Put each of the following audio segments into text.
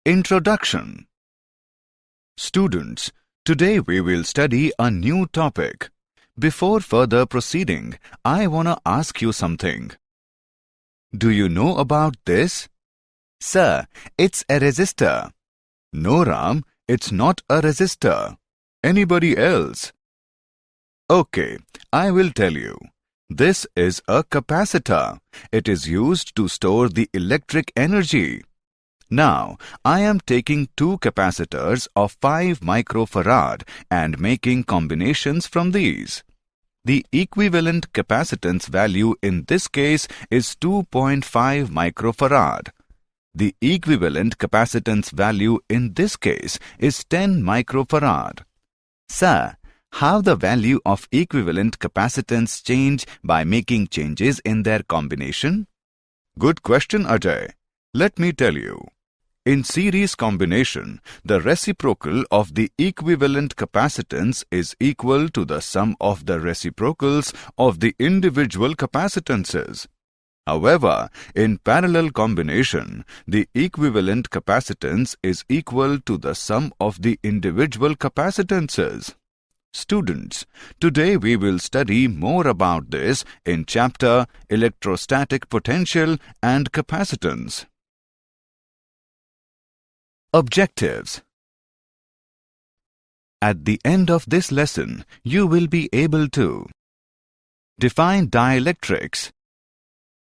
Introduction. Students, today we will study a new topic. Before further proceeding, I wanna ask you something. Do you know about this? Sir, it's a resistor. No, Ram, it's not a resistor. Anybody else? Okay, I will tell you. This is a capacitor. It is used to store the electric energy. Now, I am taking two capacitors of 5 microfarad and making combinations from these. The equivalent capacitance value in this case is 2.5 microfarad. The equivalent capacitance value in this case is 10 microfarad. Sir, how the value of equivalent capacitance change by making changes in their combination? Good question, Ajay. Let me tell you. In series combination, the reciprocal of the equivalent capacitance is equal to the sum of the reciprocals of the individual capacitances. However, in parallel combination, the equivalent capacitance is equal to the sum of the individual capacitances. Students, today we will study more about this in chapter Electrostatic Potential and Capacitance. Objectives. At the end of this lesson, you will be able to define dielectrics,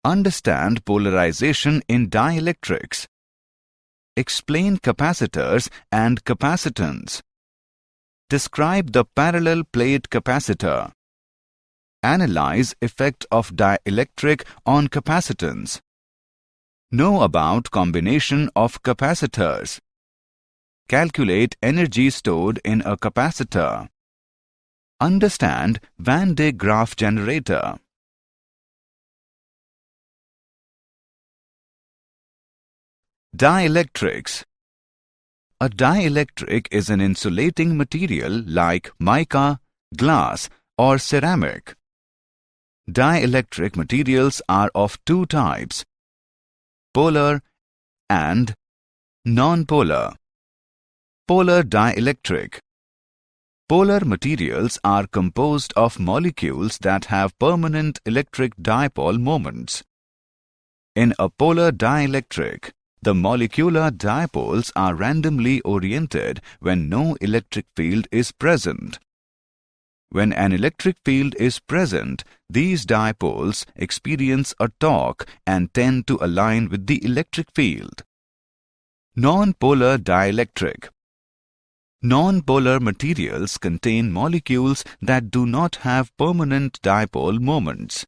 understand polarization in dielectrics, explain capacitors and capacitance, describe the parallel plate capacitor, analyze effect of dielectric on capacitance, know about combination of capacitors, calculate energy stored in a capacitor, understand Van de Graaff generator. Dielectrics. A dielectric is an insulating material like mica, glass, or ceramic. Dielectric materials are of two types: polar and non-polar. Polar dielectric. Polar materials are composed of molecules that have permanent electric dipole moments. In a polar dielectric, the molecular dipoles are randomly oriented when no electric field is present. When an electric field is present, these dipoles experience a torque and tend to align with the electric field. Non-polar dielectric. Non-polar materials contain molecules that do not have permanent dipole moments.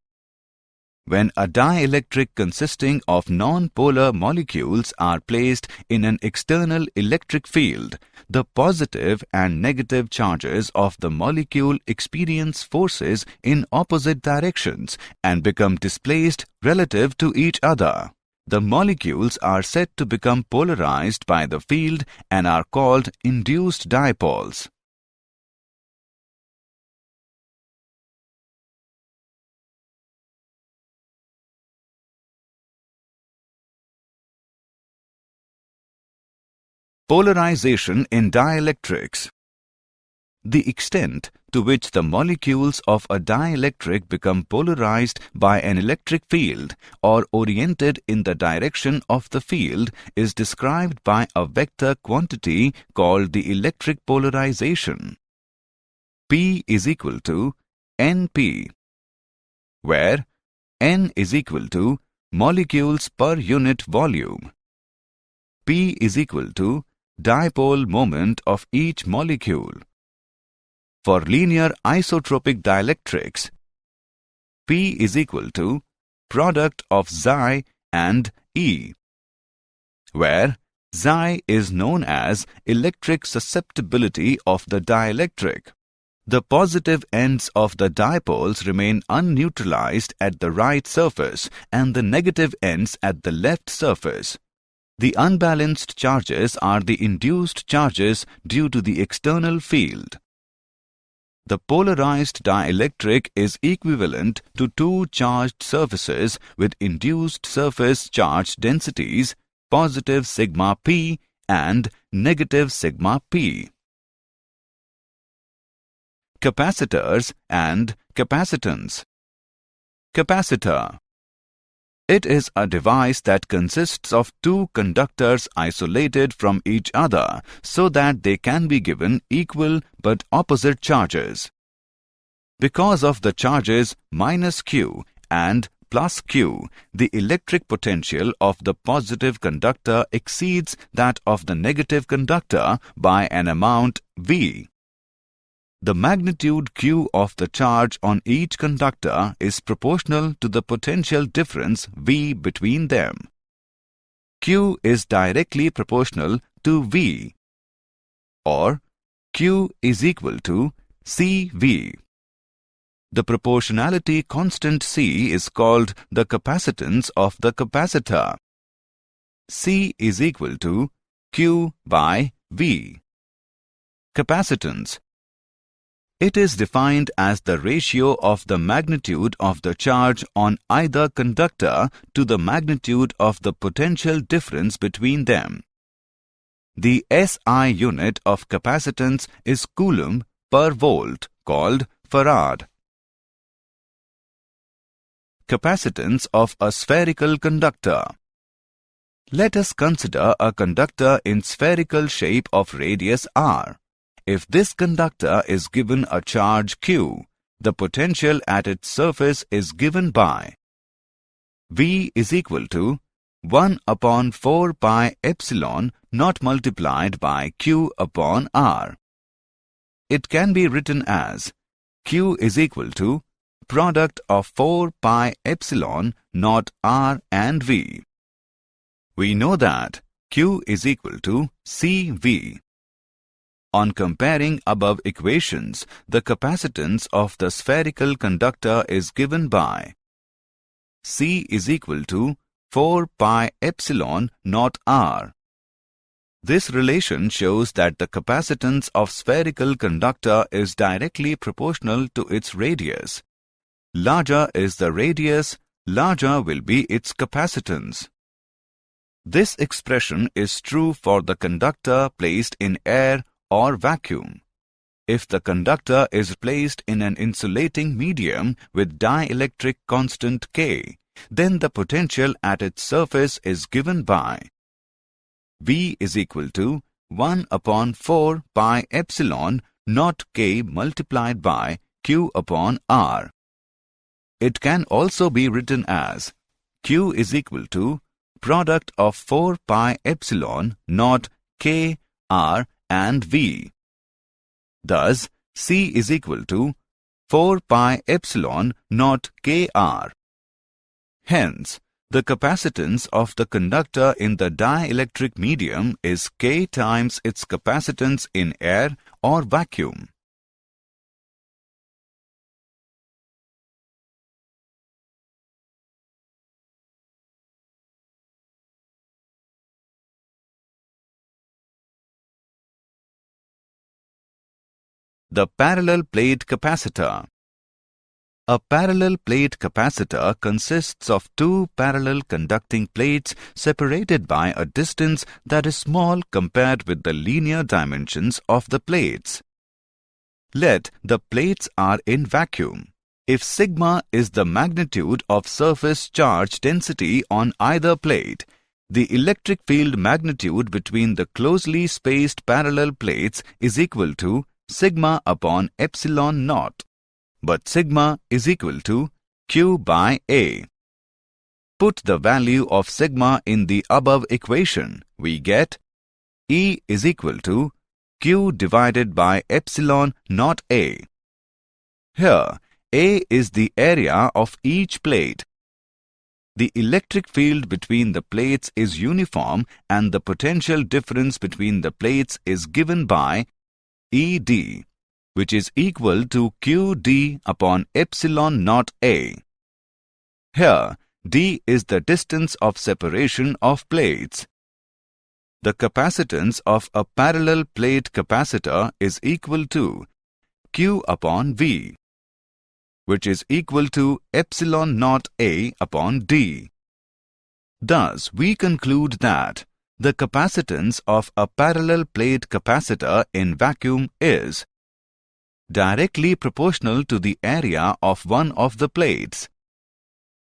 When a dielectric consisting of non-polar molecules are placed in an external electric field, the positive and negative charges of the molecule experience forces in opposite directions and become displaced relative to each other. The molecules are said to become polarized by the field and are called induced dipoles. Polarization in dielectrics. The extent to which the molecules of a dielectric become polarized by an electric field or oriented in the direction of the field is described by a vector quantity called the electric polarization. P is equal to Np, where N is equal to molecules per unit volume. P is equal to dipole moment of each molecule. For linear isotropic dielectrics, P is equal to product of Xi and E, where Xi is known as electric susceptibility of the dielectric. The positive ends of the dipoles remain unneutralized at the right surface and the negative ends at the left surface. The unbalanced charges are the induced charges due to the external field. The polarized dielectric is equivalent to two charged surfaces with induced surface charge densities positive sigma p and negative sigma P. Capacitors and capacitance. Capacitor. It is a device that consists of two conductors isolated from each other so that they can be given equal but opposite charges. Because of the charges minus Q and plus Q, the electric potential of the positive conductor exceeds that of the negative conductor by an amount V. The magnitude Q of the charge on each conductor is proportional to the potential difference V between them. Q is directly proportional to V, or Q is equal to CV. The proportionality constant C is called the capacitance of the capacitor. C is equal to Q by V. Capacitance. It is defined as the ratio of the magnitude of the charge on either conductor to the magnitude of the potential difference between them. The SI unit of capacitance is coulomb per volt, called farad. Capacitance of a spherical conductor. Let us consider a conductor in spherical shape of radius r. If this conductor is given a charge Q, the potential at its surface is given by V is equal to 1 upon 4 pi epsilon not multiplied by Q upon R. It can be written as Q is equal to product of 4 pi epsilon not R and V. We know that Q is equal to CV. On comparing above equations, the capacitance of the spherical conductor is given by C is equal to 4 pi epsilon naught R. This relation shows that the capacitance of spherical conductor is directly proportional to its radius. Larger is the radius, larger will be its capacitance. This expression is true for the conductor placed in air or vacuum. If the conductor is placed in an insulating medium with dielectric constant K, then the potential at its surface is given by V is equal to 1 upon 4 pi epsilon naught K multiplied by Q upon R. It can also be written as Q is equal to product of 4 pi epsilon naught K, R and V. Thus, C is equal to 4 pi epsilon naught Kr. Hence, the capacitance of the conductor in the dielectric medium is K times its capacitance in air or vacuum. The parallel plate capacitor. A parallel plate capacitor consists of two parallel conducting plates separated by a distance that is small compared with the linear dimensions of the plates. Let the plates are in vacuum. If sigma is the magnitude of surface charge density on either plate, the electric field magnitude between the closely spaced parallel plates is equal to sigma upon epsilon naught, but sigma is equal to Q by A. Put the value of sigma in the above equation. We get E is equal to Q divided by epsilon naught A. Here, A is the area of each plate. The electric field between the plates is uniform and the potential difference between the plates is given by ED, which is equal to QD upon epsilon naught A. Here, D is the distance of separation of plates. The capacitance of a parallel plate capacitor is equal to Q upon V, which is equal to epsilon naught A upon D. Thus, we conclude that the capacitance of a parallel plate capacitor in vacuum is directly proportional to the area of one of the plates,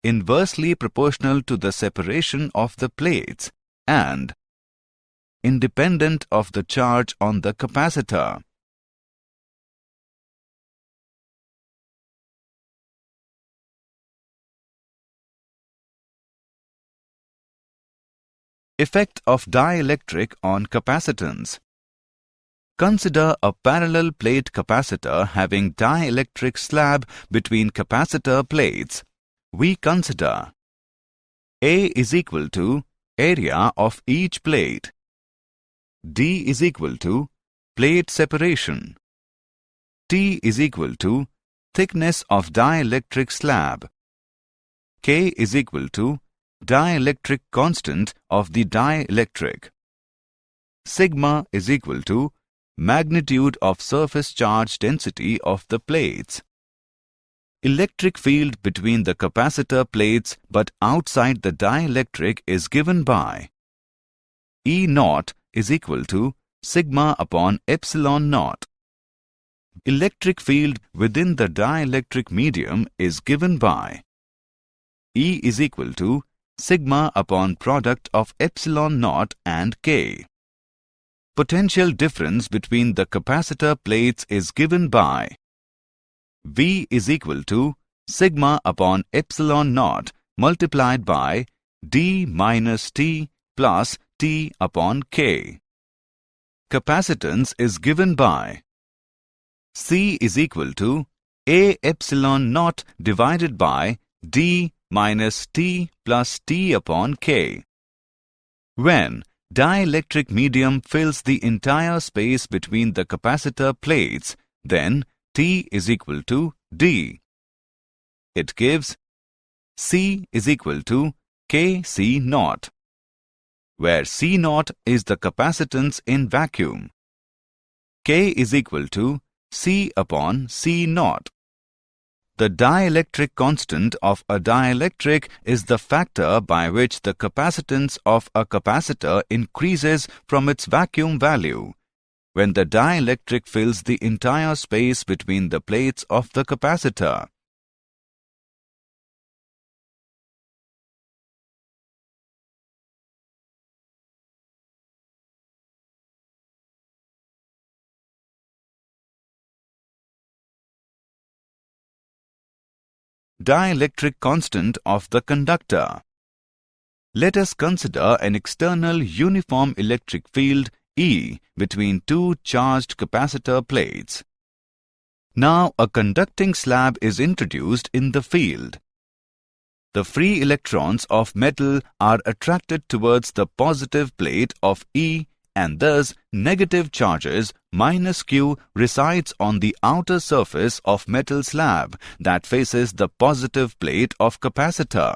inversely proportional to the separation of the plates, and independent of the charge on the capacitor. Effect of dielectric on capacitance. Consider a parallel plate capacitor having dielectric slab between capacitor plates. We consider A is equal to area of each plate, D is equal to plate separation, T is equal to thickness of dielectric slab, K is equal to dielectric constant of the dielectric, sigma is equal to magnitude of surface charge density of the plates. Electric field between the capacitor plates but outside the dielectric is given by E naught is equal to sigma upon epsilon naught. Electric field within the dielectric medium is given by E is equal to sigma upon product of epsilon naught and K. Potential difference between the capacitor plates is given by V is equal to sigma upon epsilon naught multiplied by D minus T plus T upon K. Capacitance is given by C is equal to A epsilon naught divided by D minus T plus T upon K. When dielectric medium fills the entire space between the capacitor plates, then T is equal to D. It gives C is equal to Kc naught, where C naught is the capacitance in vacuum. K is equal to C upon C naught. The dielectric constant of a dielectric is the factor by which the capacitance of a capacitor increases from its vacuum value when the dielectric fills the entire space between the plates of the capacitor. Dielectric constant of the conductor. Let us consider an external uniform electric field E between two charged capacitor plates. Now a conducting slab is introduced in the field. The free electrons of metal are attracted towards the positive plate of E, and thus negative charges minus Q resides on the outer surface of metal slab that faces the positive plate of capacitor.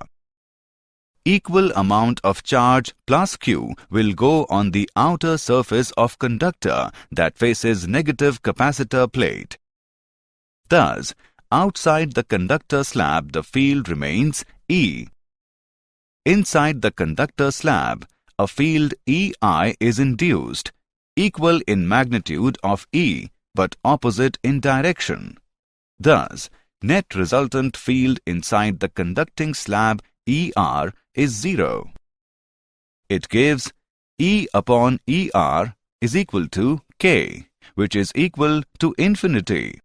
Equal amount of charge plus Q will go on the outer surface of conductor that faces negative capacitor plate. Thus, outside the conductor slab the field remains E. Inside the conductor slab, a field EI is induced, equal in magnitude of E but opposite in direction. Thus, net resultant field inside the conducting slab ER is 0. It gives E upon ER is equal to K, which is equal to infinity.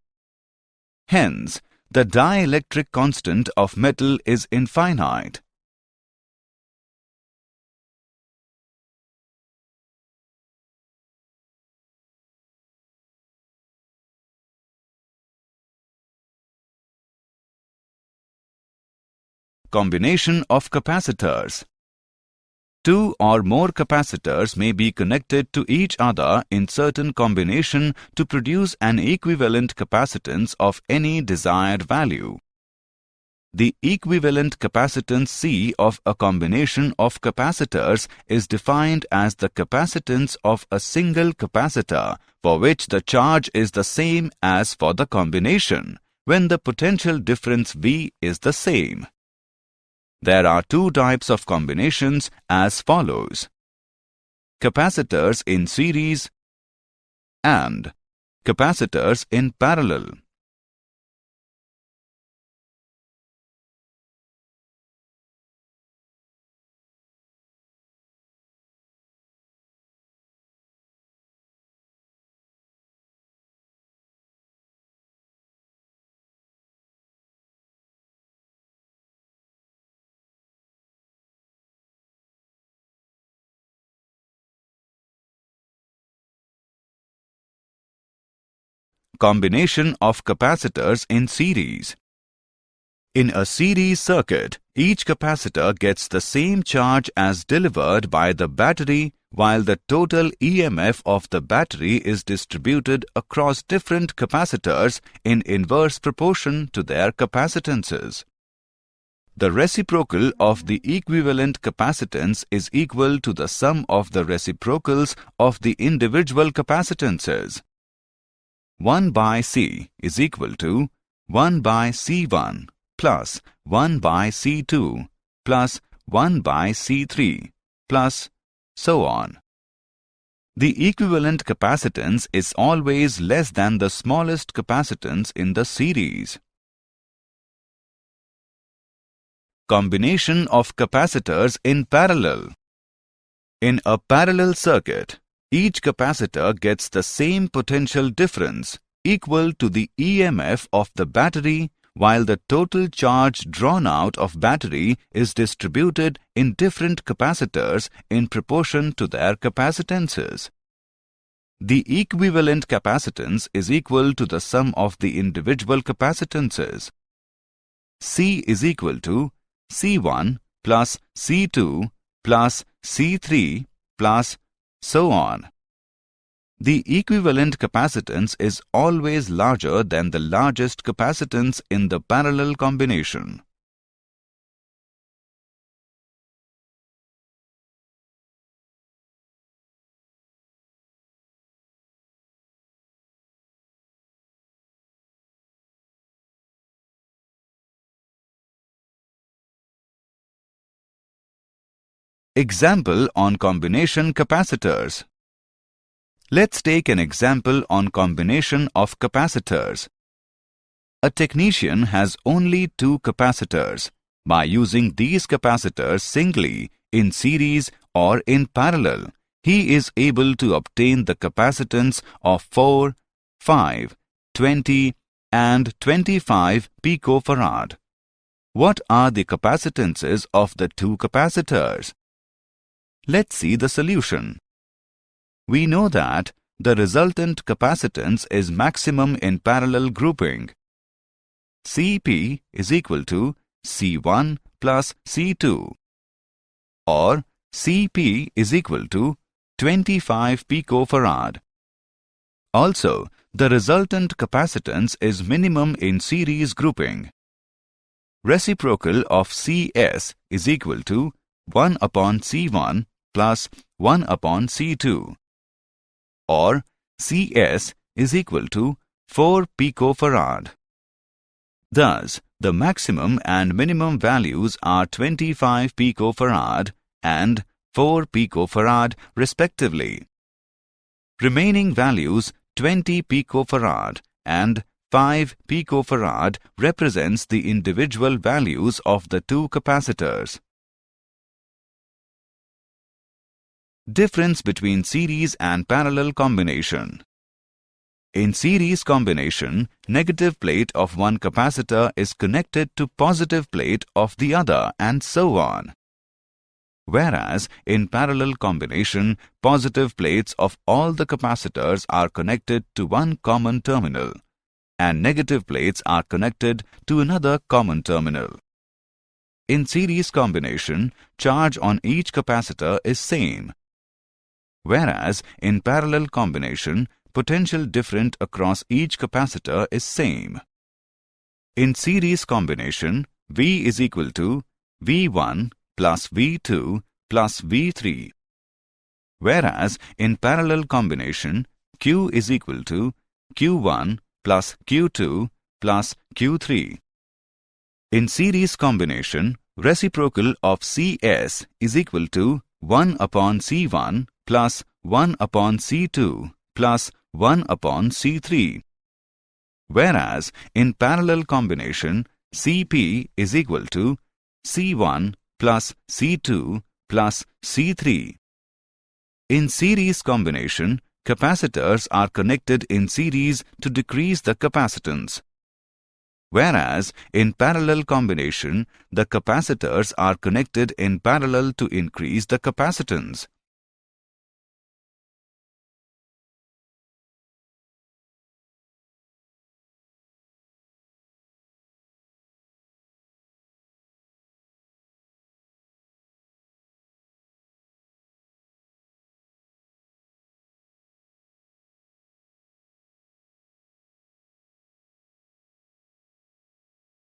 Hence, the dielectric constant of metal is infinite. Combination of capacitors. Two or more capacitors may be connected to each other in certain combination to produce an equivalent capacitance of any desired value. The equivalent capacitance C of a combination of capacitors is defined as the capacitance of a single capacitor for which the charge is the same as for the combination, when the potential difference V is the same. There are two types of combinations as follows. capacitors in series and capacitors in parallel. Combination of capacitors in series. In a series circuit, each capacitor gets the same charge as delivered by the battery, while the total EMF of the battery is distributed across different capacitors in inverse proportion to their capacitances. The reciprocal of the equivalent capacitance is equal to the sum of the reciprocals of the individual capacitances. 1 by C is equal to 1 by C1 plus 1 by C2 plus 1 by C3 plus so on. The equivalent capacitance is always less than the smallest capacitance in the series. Combination of capacitors in parallel. In a parallel circuit, each capacitor gets the same potential difference equal to the EMF of the battery, while the total charge drawn out of battery is distributed in different capacitors in proportion to their capacitances. The equivalent capacitance is equal to the sum of the individual capacitances. C is equal to C1 plus C2 plus C3 plus so on. The equivalent capacitance is always larger than the largest capacitance in the parallel combination. Example on combination capacitors. Let's take an example on combination of capacitors. A technician has only two capacitors. By using these capacitors singly, in series or in parallel, he is able to obtain the capacitance of 4, 5, 20 and 25 picofarad. What are the capacitances of the two capacitors? Let's see the solution. We know that the resultant capacitance is maximum in parallel grouping. Cp is equal to C1 plus C2, or Cp is equal to 25 picofarad. Also, the resultant capacitance is minimum in series grouping. Reciprocal of Cs is equal to 1 upon C1 plus 1 upon C2, or Cs is equal to 4 picofarad. Thus, the maximum and minimum values are 25 picofarad and 4 picofarad respectively. Remaining values 20 picofarad and 5 picofarad represents the individual values of the two capacitors. Difference between series and parallel combination. In series combination, negative plate of one capacitor is connected to positive plate of the other and so on. Whereas in parallel combination, positive plates of all the capacitors are connected to one common terminal and negative plates are connected to another common terminal. In series combination, charge on each capacitor is same. Whereas in parallel combination, potential different across each capacitor is same. In series combination, V is equal to V1 plus V2 plus V3. Whereas in parallel combination, Q is equal to Q1 plus Q2 plus Q3. In series combination, reciprocal of Cs is equal to 1 upon C1 plus 1 upon C2 plus 1 upon C3. Whereas in parallel combination, Cp is equal to C1 plus C2 plus C3. In series combination, capacitors are connected in series to decrease the capacitance. Whereas in parallel combination, the capacitors are connected in parallel to increase the capacitance.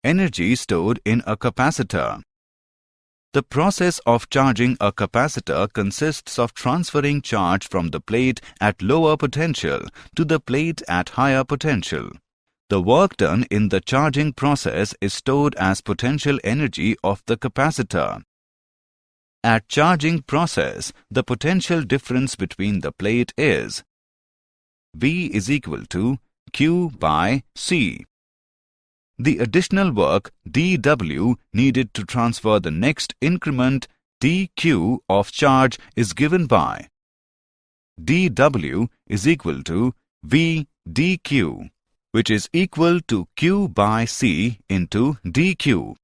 Energy stored in a capacitor. The process of charging a capacitor consists of transferring charge from the plate at lower potential to the plate at higher potential. The work done in the charging process is stored as potential energy of the capacitor. At charging process, the potential difference between the plate is V is equal to Q by C. The additional work dW needed to transfer the next increment dQ of charge is given by dW is equal to V dQ, which is equal to Q by C into dQ.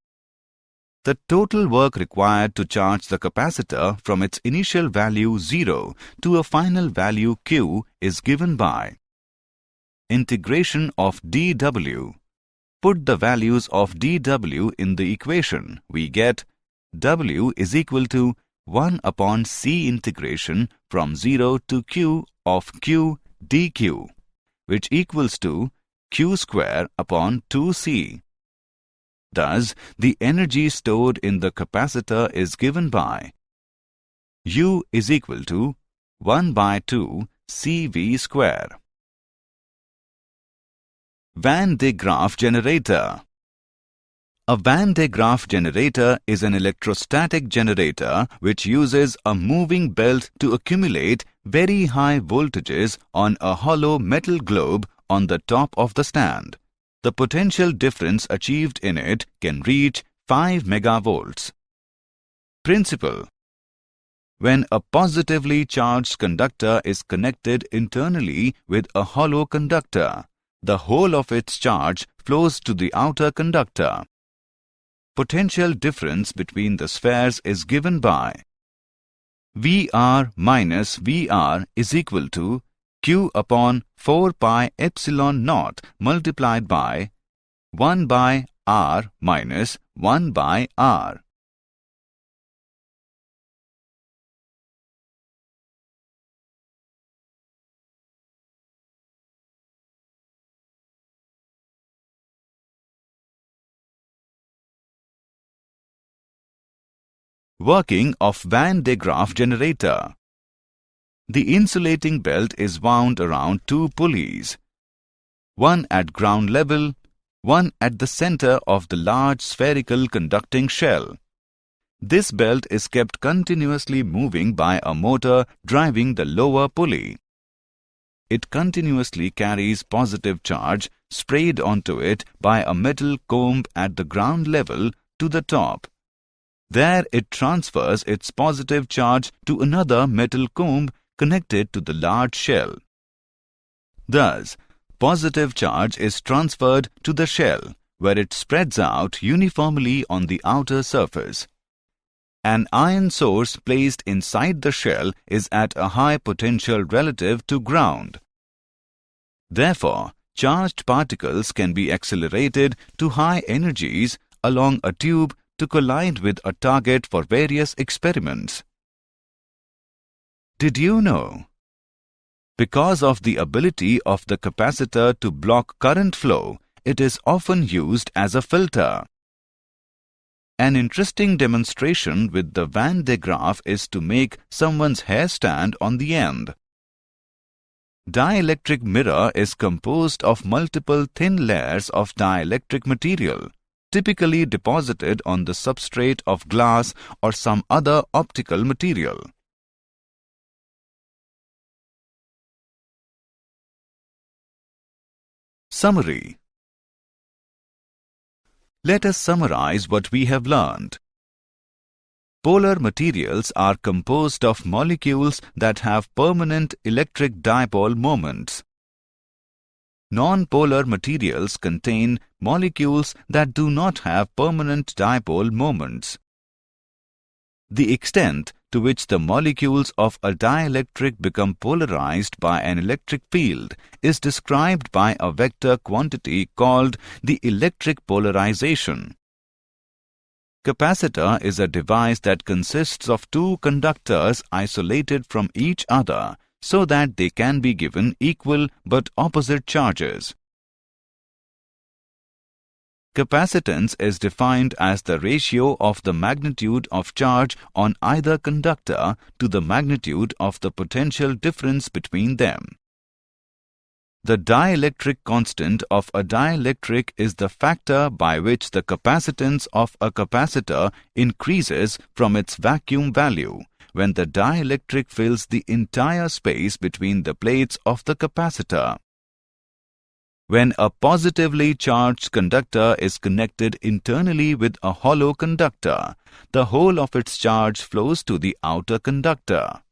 The total work required to charge the capacitor from its initial value 0 to a final value Q is given by integration of dW. Put the values of dW in the equation. We get W is equal to 1 upon C integration from 0 to Q of Q dQ, which equals to Q square upon 2C. Thus, the energy stored in the capacitor is given by U is equal to 1 by 2 CV square. Van de Graaff generator. A Van de Graaff generator is an electrostatic generator which uses a moving belt to accumulate very high voltages on a hollow metal globe on the top of the stand. The potential difference achieved in it can reach 5 megavolts. Principle: when a positively charged conductor is connected internally with a hollow conductor, the whole of its charge flows to the outer conductor. Potential difference between the spheres is given by VR minus VR is equal to Q upon 4 pi epsilon naught multiplied by 1 by R minus 1 by R. Working of Van de Graaff generator. The insulating belt is wound around two pulleys, one at ground level, one at the center of the large spherical conducting shell. This belt is kept continuously moving by a motor driving the lower pulley. It continuously carries positive charge sprayed onto it by a metal comb at the ground level to the top. There it transfers its positive charge to another metal comb connected to the large shell. Thus, positive charge is transferred to the shell, where it spreads out uniformly on the outer surface. An iron source placed inside the shell is at a high potential relative to ground. Therefore, charged particles can be accelerated to high energies along a tube to collide with a target for various experiments. Did you know? Because of the ability of the capacitor to block current flow, it is often used as a filter. An interesting demonstration with the Van de Graaff is to make someone's hair stand on the end. Dielectric mirror is composed of multiple thin layers of dielectric material, typically deposited on the substrate of glass or some other optical material. Summary. Let us summarize what we have learned. Polar materials are composed of molecules that have permanent electric dipole moments. Non-polar materials contain molecules that do not have permanent dipole moments. The extent to which the molecules of a dielectric become polarized by an electric field is described by a vector quantity called the electric polarization. Capacitor is a device that consists of two conductors isolated from each other so that they can be given equal but opposite charges. Capacitance is defined as the ratio of the magnitude of charge on either conductor to the magnitude of the potential difference between them. The dielectric constant of a dielectric is the factor by which the capacitance of a capacitor increases from its vacuum value when the dielectric fills the entire space between the plates of the capacitor. When a positively charged conductor is connected internally with a hollow conductor, the whole of its charge flows to the outer conductor.